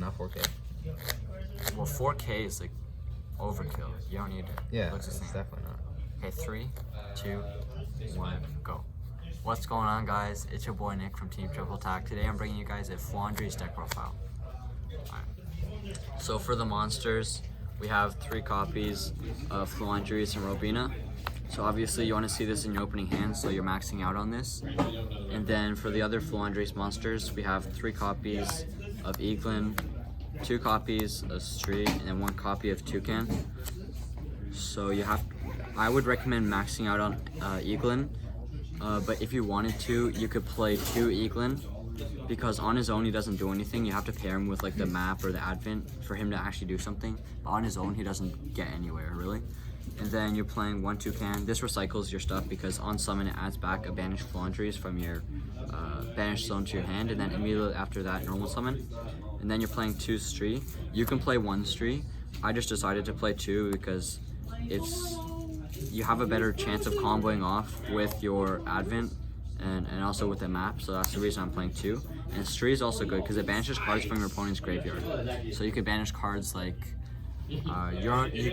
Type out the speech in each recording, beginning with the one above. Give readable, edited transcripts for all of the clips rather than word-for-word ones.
not 4K. Well, 4K is like overkill. You don't need it. Yeah, It looks the it's same. definitely not. Okay, 3, 2, 1, go. What's going on, guys? It's your boy Nick from Team Triple Attack. Today I'm bringing you guys a Floo deck profile. Alright. So for the monsters, we have 3 copies of Floo and Robina. So obviously you want to see this in your opening hand, so you're maxing out on this. And then for the other Floo monsters, we have 3 copies of Eaglin, 2 copies of Street, and then 1 copy of Toucan. So I would recommend maxing out on Eaglin, but if you wanted to, you could play 2 Eaglin, because on his own he doesn't do anything. You have to pair him with like the map or the advent for him to actually do something, but on his own he doesn't get anywhere really. And then you're playing 1 Toucan. This recycles your stuff because on summon it adds back a banished Floo from your banished zone to your hand, and then immediately after that normal summon. And then you're playing 2 Stree. You can play 1 Stree. I just decided to play 2 because you have a better chance of comboing off with your advent and also with the map, so that's the reason I'm playing 2. And Stree is also good because it banishes cards from your opponent's graveyard. So you can banish cards like you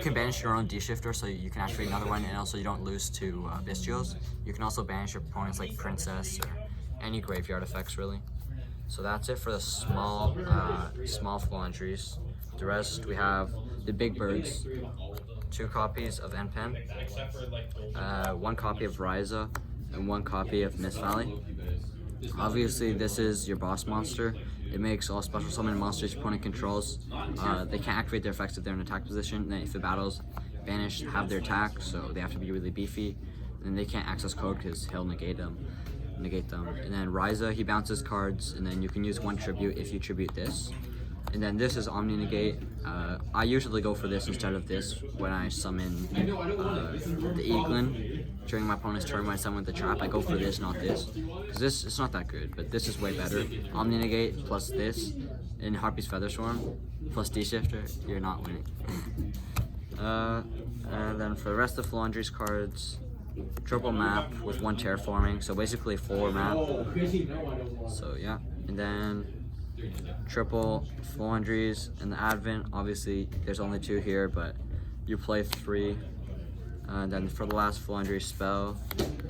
can banish your own D-Shifter, so you can activate another one, and also you don't lose to Bestials. You can also banish your opponent's like Princess or any graveyard effects really. So that's it for the small Floo. The rest, we have the big birds, 2 copies of N-Pen, 1 copy of Ryza, and 1 copy of Mist Valley. Obviously, this is your boss monster. It makes all special summon monsters your opponent controls. They can't activate their effects if they're in attack position. And then if the battles banish, have their attack, so they have to be really beefy. And then they can't access code because he'll negate them. And then Ryza, he bounces cards, and then you can use 1 tribute if you tribute this. And then this is Omni Negate. I usually go for this instead of this when I summon the Eaglin. During my opponent's turn when I summon the trap, I go for this, not this. Because this, it's not that good, but this is way better. Omni Negate plus this, and Harpy's Feather Swarm, plus D-Shifter, you're not winning. And then for the rest of Floo's cards, triple map with 1 terraforming, so basically 4 map. So yeah, and then triple Floo and the advent. Obviously there's only 2 here, but you play 3. And then for the last Floo spell,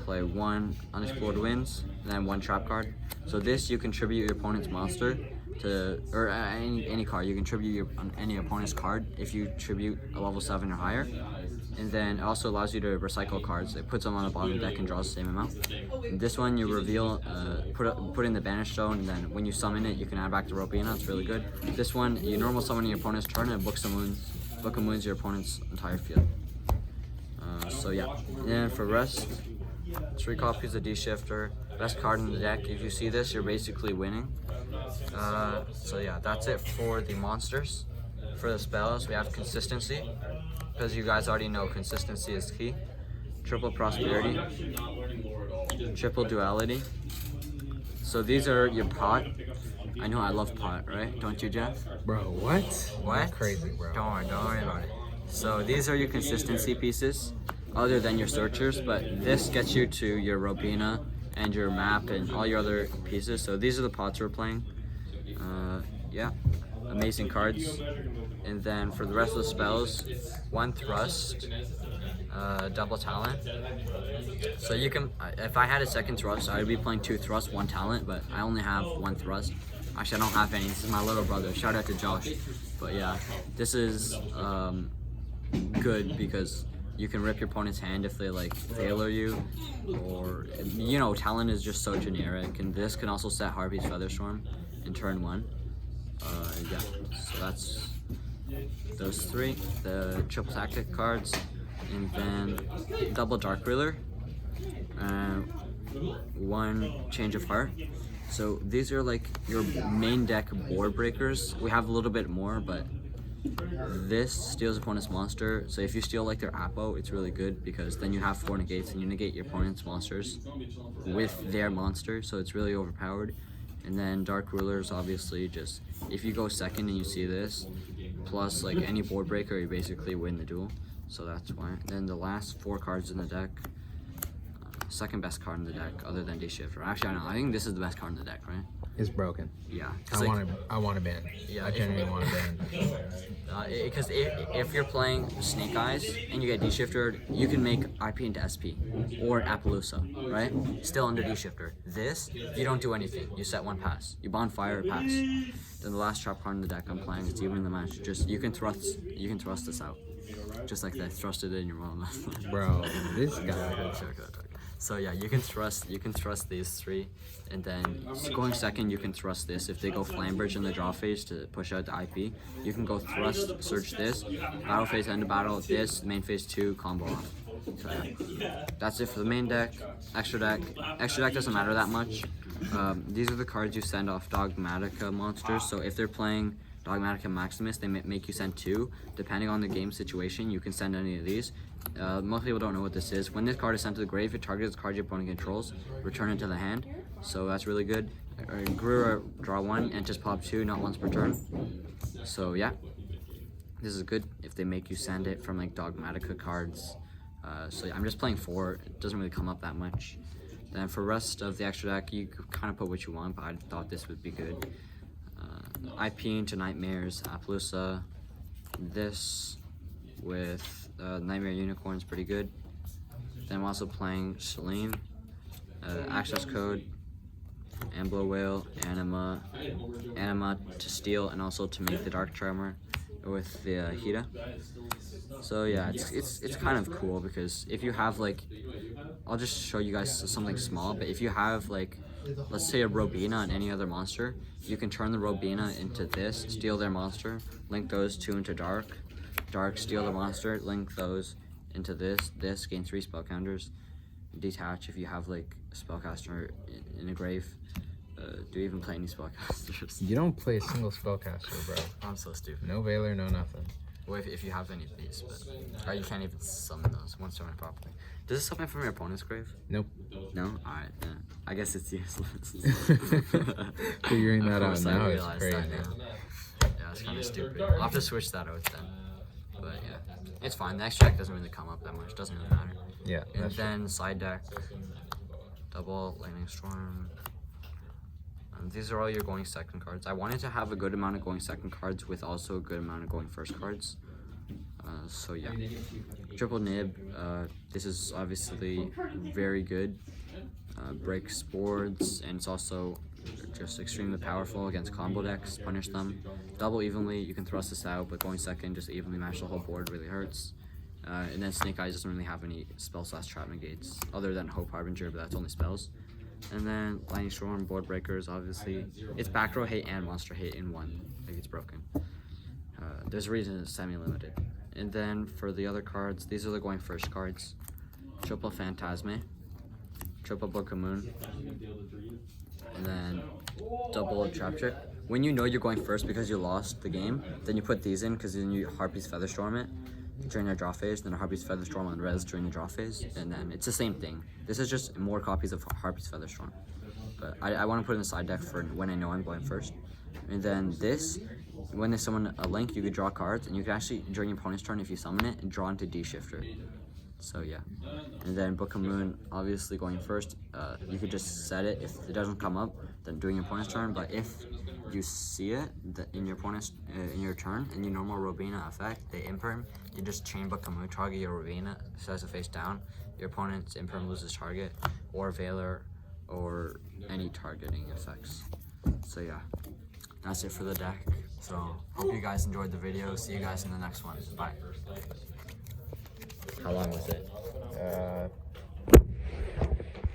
play 1 Unexplored Winds, and then 1 trap card. So this, you contribute your opponent's monster to, or any card. You contribute any opponent's card if you tribute a level 7 or higher. And then it also allows you to recycle cards. It puts them on the bottom of the deck and draws the same amount. And this one you reveal, put in the banished zone, and then when you summon it, you can add back the Robina. It's really good. This one, you normal summon your opponent's turn and book of moons your opponent's entire field. So yeah, and then for rest, 3 copies of D-Shifter, best card in the deck. If you see this, you're basically winning. So yeah, that's it for the monsters. For the spells, we have consistency, because you guys already know consistency is key. Triple prosperity, triple duality. So these are your pot. I know I love pot, right? Don't you, Jeff? Bro, what? What? That's crazy, bro. Don't worry about it. So these are your consistency pieces, other than your searchers, but this gets you to your Robina and your map and all your other pieces. So these are the pots we're playing. Yeah, amazing cards. And then for the rest of the spells, 1 thrust, double talent. So you can, if I had a second thrust, I would be playing 2 thrust, 1 talent, but I only have 1 thrust. Actually, I don't have any. This is my little brother. Shout out to Josh. But yeah, this is good because you can rip your opponent's hand if they like failure you, or you know, talent is just so generic. And this can also set Harpy's Feather Storm in turn 1. Yeah, so that's those 3, the triple tactic cards, and then double Dark Wheeler, 1 Change of Heart. So these are like your main deck board breakers. We have a little bit more, but this steals opponent's monster. So if you steal like their Apo, it's really good because then you have 4 negates and you negate your opponent's monsters with their monster, so it's really overpowered. And then Dark Rulers, obviously, just if you go second and you see this, plus like any board breaker, you basically win the duel. So that's why. And then the last 4 cards in the deck, second best card in the deck other than D-Shifter. Actually, I don't know. I think this is the best card in the deck, right? is broken. Yeah. I want a ban. Yeah, I genuinely want a ban. Because if you're playing Snake Eyes and you get D-Shifter, you can make IP into SP or Appaloosa, right? Still under D-Shifter. This, you don't do anything. You set one pass. You bonfire, pass. Then the last trap card in the deck I'm playing is even the match. Just you can thrust this out, just like that. Thrust it in your mom. Bro, this guy. So yeah, you can thrust these three, and then going second you can thrust this. If they go flame bridge in the draw phase to push out the IP, you can go thrust, search this, battle phase, end of battle, this, main phase 2, combo off. So yeah, that's it for the main deck. Extra deck doesn't matter that much. These are the cards you send off Dogmatica monsters, so if they're playing Dogmatica Maximus, they make you send 2. Depending on the game situation, you can send any of these. Most people don't know what this is. When this card is sent to the grave, it targets the card your opponent controls, return it to the hand. So that's really good. Greer, draw 1 and just pop 2, not once per turn. So yeah, this is good if they make you send it from like Dogmatica cards. So yeah, I'm just playing 4. It doesn't really come up that much. Then for rest of the extra deck, you kind of put what you want, but I thought this would be good. IP into Nightmares, Appaloosa. This with Nightmare Unicorn is pretty good. Then I'm also playing Selene, Access Code, Amblo Whale, Anima to steal, and also to make the Dark Tremor with the Hida. So yeah, it's kind of cool because if you have like, I'll just show you guys something small, but if you have like, let's say a Robina and any other monster, you can turn the Robina into this, steal their monster, link those 2 into Dark, steal the monster, link those into this, gain 3 spell counters, detach if you have like a spellcaster in a grave. Do you even play any spellcasters? You don't play a single spellcaster, bro. I'm so stupid. No Veiler, no nothing. Well, if you have any of these, but or you can't even summon those once summon properly. Does it summon from your opponent's grave? Nope. No? Alright, then. I guess it's useless. Figuring that out now is crazy. Yeah, it's kind of stupid. I'll have to switch that out then. But yeah, it's fine. The extra deck doesn't really come up that much. Doesn't really matter. Yeah. And then side deck, double Lightning Storm. These are all your going second cards. I wanted to have a good amount of going second cards with also a good amount of going first cards. So yeah, triple nib. This is obviously very good. Breaks boards, and it's also just extremely powerful against combo decks. Punish them. Double evenly. You can thrust this out, but going second, just evenly match the whole board really hurts. And then Snake Eyes doesn't really have any spell / trap negates other than Hope Harbinger, but that's only spells. And then Lightning Storm, Board Breakers, obviously. It's back row hate and monster hate in one. Like, it's broken. There's a reason it's semi-limited. And then for the other cards, these are the going first cards. Triple Phantasme, triple Book of Moon, and then double Trap Trick. When you know you're going first because you lost the game, then you put these in because then you Harpy's Featherstorm it during your draw phase, then a Harpy's Featherstorm on res during the draw phase, and then it's the same thing. This is just more copies of Harpy's Featherstorm. But I want to put in the side deck for when I know I'm going first. And then this, when they summon a link, you could draw cards, and you can actually, during your opponent's turn, if you summon it, draw into D-Shifter. So yeah. And then Book of Moon, obviously going first, you could just set it. If it doesn't come up, then doing your opponent's turn. But if you see it in your opponent's in your turn, and you normal Robina effect, they imperm, you just chain Book of Moon, target your Robina, says it face down. Your opponent's imperm loses target, or Veiler, or any targeting effects. So yeah, that's it for the deck. So hope you guys enjoyed the video. See you guys in the next one. Bye. How long was it?